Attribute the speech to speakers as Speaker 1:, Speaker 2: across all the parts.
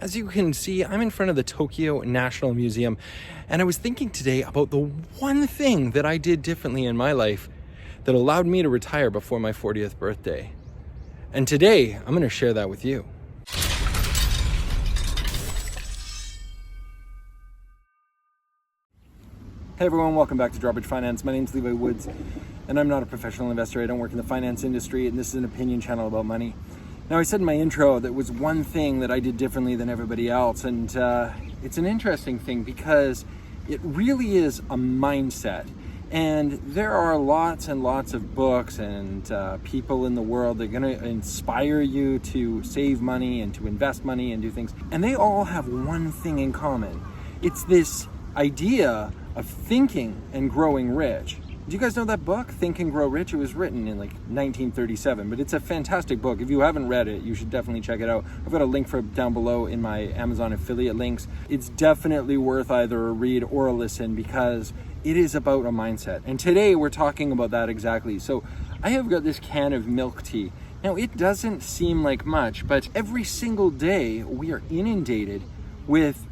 Speaker 1: As you can see, I'm in front of the Tokyo National Museum, and I was thinking today about the one thing that I did differently in my life that allowed me to retire before my 40th birthday. And today, I'm going to share that with you. Hey everyone, welcome back to Drawbridge Finance. My name's Levi Woods, and I'm not a professional investor. I don't work in the finance industry, and this is an opinion channel about money. Now, I said in my intro that was one thing that I did differently than everybody else, and it's an interesting thing because it really is a mindset. And there are lots and lots of books and people in the world that are going to inspire you to save money and to invest money and do things. And they all have one thing in common. It's this idea of thinking and growing rich. Do you guys know that book, Think and Grow Rich? It was written in like 1937, but it's a fantastic book. If you haven't read it, you should definitely check it out. I've got a link for it down below in my Amazon affiliate links. It's definitely worth either a read or a listen because it is about a mindset. And today we're talking about that exactly. So I have got this can of milk tea. Now it doesn't seem like much, but every single day we are inundated with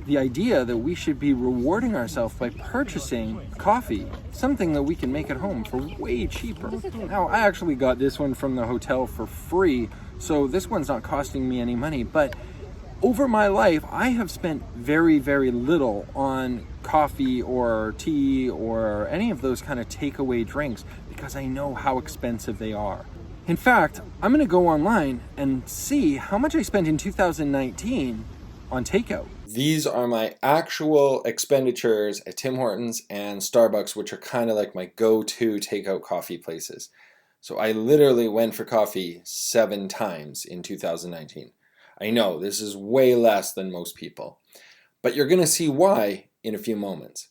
Speaker 1: the idea that we should be rewarding ourselves by purchasing coffee, something that we can make at home for way cheaper. Now, I actually got this one from the hotel for free, so this one's not costing me any money, but over my life, I have spent very, very little on coffee or tea or any of those kind of takeaway drinks because I know how expensive they are. In fact, I'm gonna go online and see how much I spent in 2019 on takeout. These are my actual expenditures at Tim Hortons and Starbucks, which are kind of like my go-to takeout coffee places. So I literally went for coffee 7 times in 2019. I know this is way less than most people, but you're going to see why in a few moments.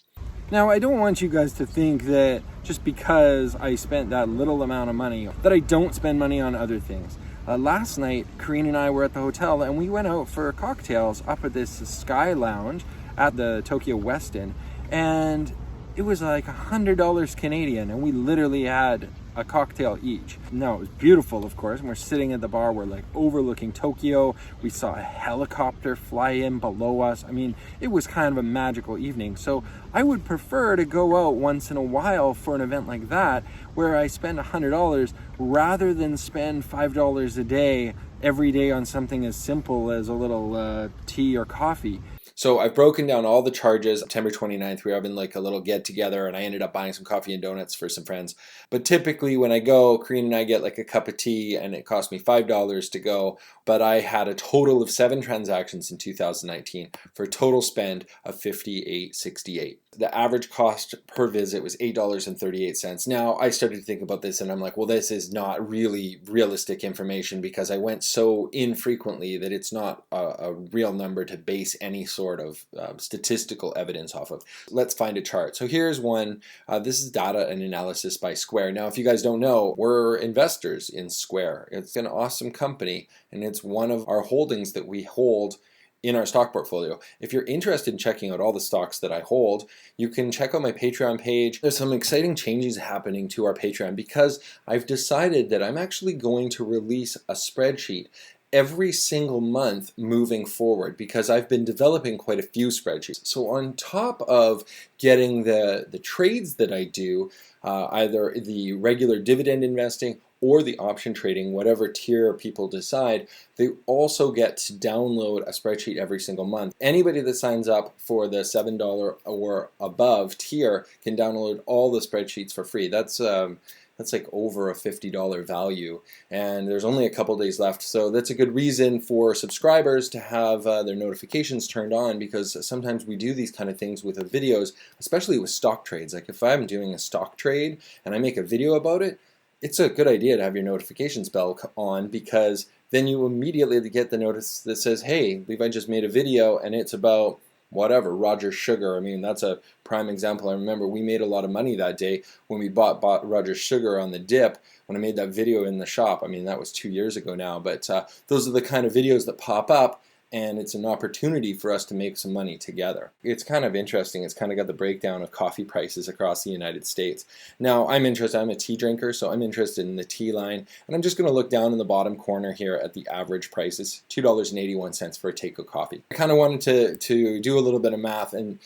Speaker 1: Now, I don't want you guys to think that just because I spent that little amount of money, that I don't spend money on other things. Last night, Karine and I were at the hotel and we went out for cocktails up at this Sky Lounge at the Tokyo Westin, and it was like $100 Canadian, and we literally had a cocktail each. Now, it was beautiful, of course, and we're sitting at the bar, we're like overlooking Tokyo. We saw a helicopter fly in below us. I mean, it was kind of a magical evening. So I would prefer to go out once in a while for an event like that, where I spend $100 rather than spend $5 a day every day on something as simple as a little tea or coffee. So I've broken down all the charges. September 29th, we were having like a little get together and I ended up buying some coffee and donuts for some friends. But typically when I go, Karine and I get like a cup of tea and it cost me $5 to go. But I had a total of 7 transactions in 2019 for a total spend of $58.68. The average cost per visit was $8.38. Now I started to think about this and I'm like, well, this is not really realistic information because I went so infrequently that it's not a real number to base any sort of statistical evidence off of. Let's find a chart. So here's one. This is data and analysis by Square. Now, if you guys don't know, we're investors in Square. It's an awesome company and it's one of our holdings that we hold in our stock portfolio. If you're interested in checking out all the stocks that I hold, you can check out my Patreon page. There's some exciting changes happening to our Patreon because I've decided that I'm actually going to release a spreadsheet every single month moving forward because I've been developing quite a few spreadsheets. So on top of getting the trades that I do, either the regular dividend investing or the option trading, whatever tier people decide, they also get to download a spreadsheet every single month. Anybody that signs up for the $7 or above tier can download all the spreadsheets for free. That's like over a $50 value, and there's only a couple days left, so that's a good reason for subscribers to have their notifications turned on, because sometimes we do these kind of things with the videos, especially with stock trades. Like if I'm doing a stock trade and I make a video about it, it's a good idea to have your notifications bell on, because then you immediately get the notice that says, hey, Levi just made a video and it's about whatever, Roger Sugar. I mean, that's a prime example. I remember we made a lot of money that day when we bought Roger Sugar on the dip when I made that video in the shop. I mean, that was 2 years ago now, but those are the kind of videos that pop up and it's an opportunity for us to make some money together. It's kind of interesting. It's kind of got the breakdown of coffee prices across the United States. Now, I'm a tea drinker, so I'm interested in the tea line, and I'm just going to look down in the bottom corner here at the average prices, $2.81 for a take-out coffee. I kind of wanted to do a little bit of math and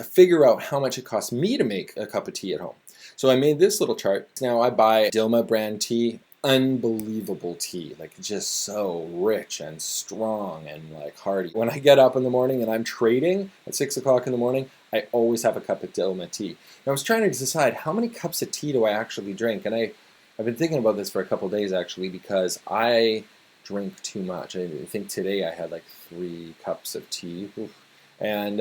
Speaker 1: figure out how much it costs me to make a cup of tea at home. So I made this little chart. Now, I buy Dilma brand tea. Unbelievable tea, like just so rich and strong and like hearty. When I get up in the morning and I'm trading at 6 o'clock in the morning, I always have a cup of Dilma tea. And I was trying to decide how many cups of tea do I actually drink, and I've been thinking about this for a couple days actually, because I drink too much. I think today I had like 3 cups of tea. Oof. And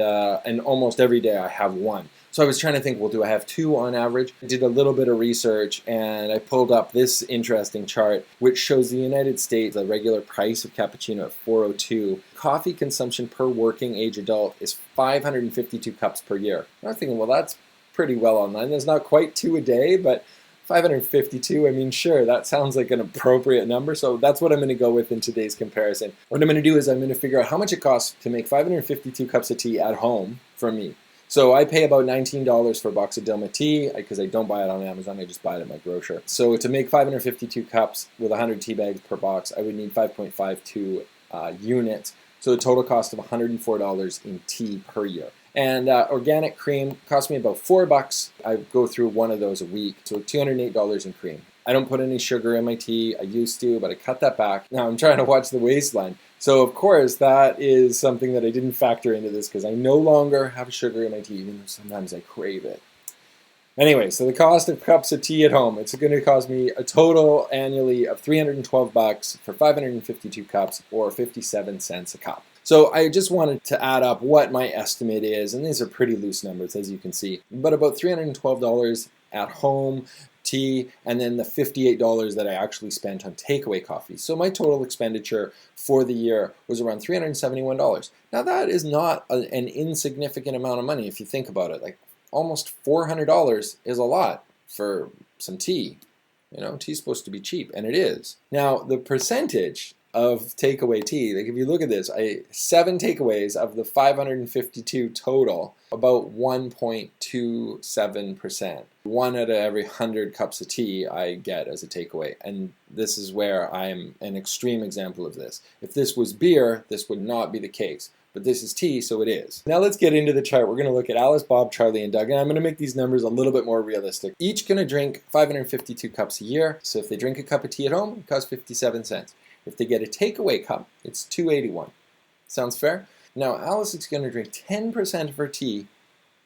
Speaker 1: almost every day I have 1. So I was trying to think, well, do I have 2 on average? I did a little bit of research and I pulled up this interesting chart which shows the United States, the regular price of cappuccino at $4.02. Coffee consumption per working age adult is 552 cups per year. And I'm thinking, well, that's pretty well online. There's not quite 2 a day, but 552, I mean, sure, that sounds like an appropriate number, so that's what I'm going to go with in today's comparison. What I'm going to do is I'm going to figure out how much it costs to make 552 cups of tea at home for me. So I pay about $19 for a box of Dilma tea, because I don't buy it on Amazon, I just buy it at my grocer. So to make 552 cups with 100 tea bags per box, I would need 5.52 units, so a total cost of $104 in tea per year. And organic cream costs me about $4. I go through 1 of those a week, so $208 in cream. I don't put any sugar in my tea. I used to, but I cut that back. Now I'm trying to watch the waistline. So of course that is something that I didn't factor into this, because I no longer have sugar in my tea, even though sometimes I crave it. Anyway, so the cost of cups of tea at home, it's going to cost me a total annually of $312 for 552 cups, or 57 cents a cup. So I just wanted to add up what my estimate is, and these are pretty loose numbers as you can see, but about $312 at home tea, and then the $58 that I actually spent on takeaway coffee. So my total expenditure for the year was around $371. Now that is not an insignificant amount of money if you think about it. Like almost $400 is a lot for some tea. You know, tea's supposed to be cheap, and it is. Now the percentage of takeaway tea, like if you look at this, 7 takeaways of the 552 total, about 1.27%. 1 out of every 100 cups of tea I get as a takeaway, and this is where I'm an extreme example of this. If this was beer, this would not be the case, but this is tea, so it is. Now let's get into the chart. We're going to look at Alice, Bob, Charlie, and Doug, and I'm going to make these numbers a little bit more realistic. Each going to drink 552 cups a year, so if they drink a cup of tea at home, it costs 57 cents. If they get a takeaway cup, it's $2.81. Sounds fair? Now Alice is going to drink 10% of her tea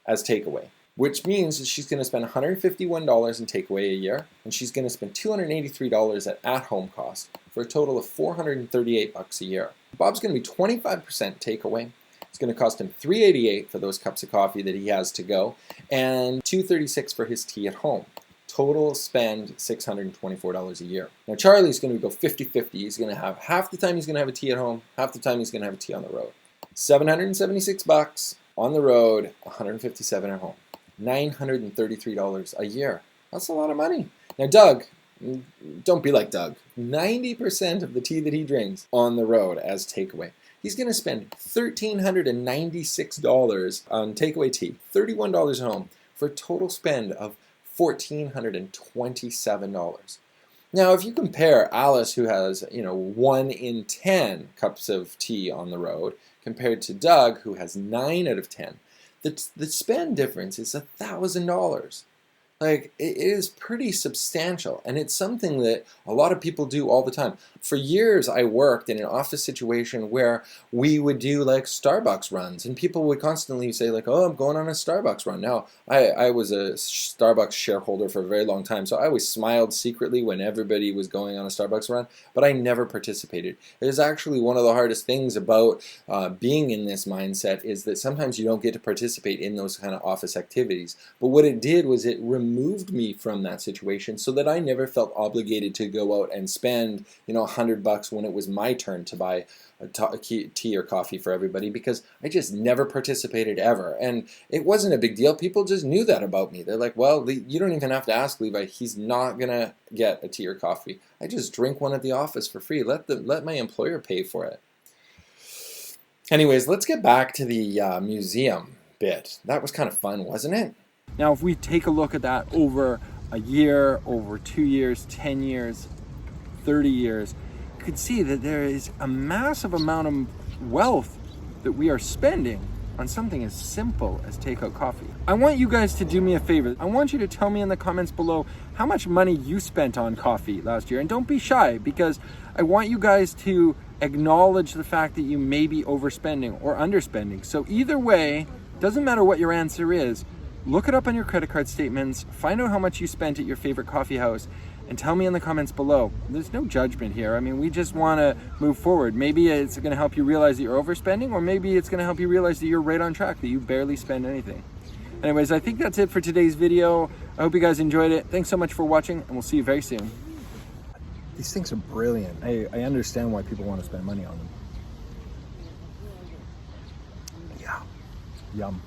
Speaker 1: as takeaway, which means that she's going to spend $151 in takeaway a year, and she's going to spend $283 at-home cost, for a total of $438 a year. Bob's going to be 25% takeaway. It's going to cost him $388 for those cups of coffee that he has to go, and $236 for his tea at home. Total spend $624 a year. Now Charlie's going to go 50-50. He's going to have half the time he's going to have a tea at home, half the time he's going to have a tea on the road. $776 on the road, $157 at home. $933 a year. That's a lot of money. Now Doug, don't be like Doug. 90% of the tea that he drinks on the road as takeaway. He's going to spend $1,396 on takeaway tea, $31 at home, for a total spend of $1,427. Now, if you compare Alice, who has 1 in 10 cups of tea on the road, compared to Doug, who has 9 out of 10, the spend difference is $1,000. Like, it is pretty substantial, and it's something that a lot of people do all the time. For years, I worked in an office situation where we would do like Starbucks runs, and people would constantly say like, oh, I'm going on a Starbucks run. Now, I was a Starbucks shareholder for a very long time, so I always smiled secretly when everybody was going on a Starbucks run, but I never participated. It is actually one of the hardest things about being in this mindset, is that sometimes you don't get to participate in those kind of office activities. But what it did was it removed me from that situation, so that I never felt obligated to go out and spend $100 when it was my turn to buy a tea or coffee for everybody, because I just never participated ever. And it wasn't a big deal. People just knew that about me. They're like, well, you don't even have to ask Levi. He's not gonna get a tea or coffee. I just drink one at the office for free. Let my employer pay for it.
Speaker 2: Anyways, let's get back to the museum bit. That was kind of fun, wasn't it?
Speaker 1: Now, if we take a look at that over a year, over 2 years, 10 years, 30 years, you could see that there is a massive amount of wealth that we are spending on something as simple as takeout coffee. I want you guys to do me a favor. I want you to tell me in the comments below how much money you spent on coffee last year. And don't be shy, because I want you guys to acknowledge the fact that you may be overspending or underspending. So either way, doesn't matter what your answer is, look it up on your credit card statements, find out how much you spent at your favorite coffee house, and tell me in the comments below. There's no judgment here. I mean, we just want to move forward. Maybe it's going to help you realize that you're overspending, or maybe it's going to help you realize that you're right on track, that you barely spend anything. Anyways, I think that's it for today's video. I hope you guys enjoyed it. Thanks so much for watching, and we'll see you very soon. These things are brilliant. I understand why people want to spend money on them. Yeah. Yum.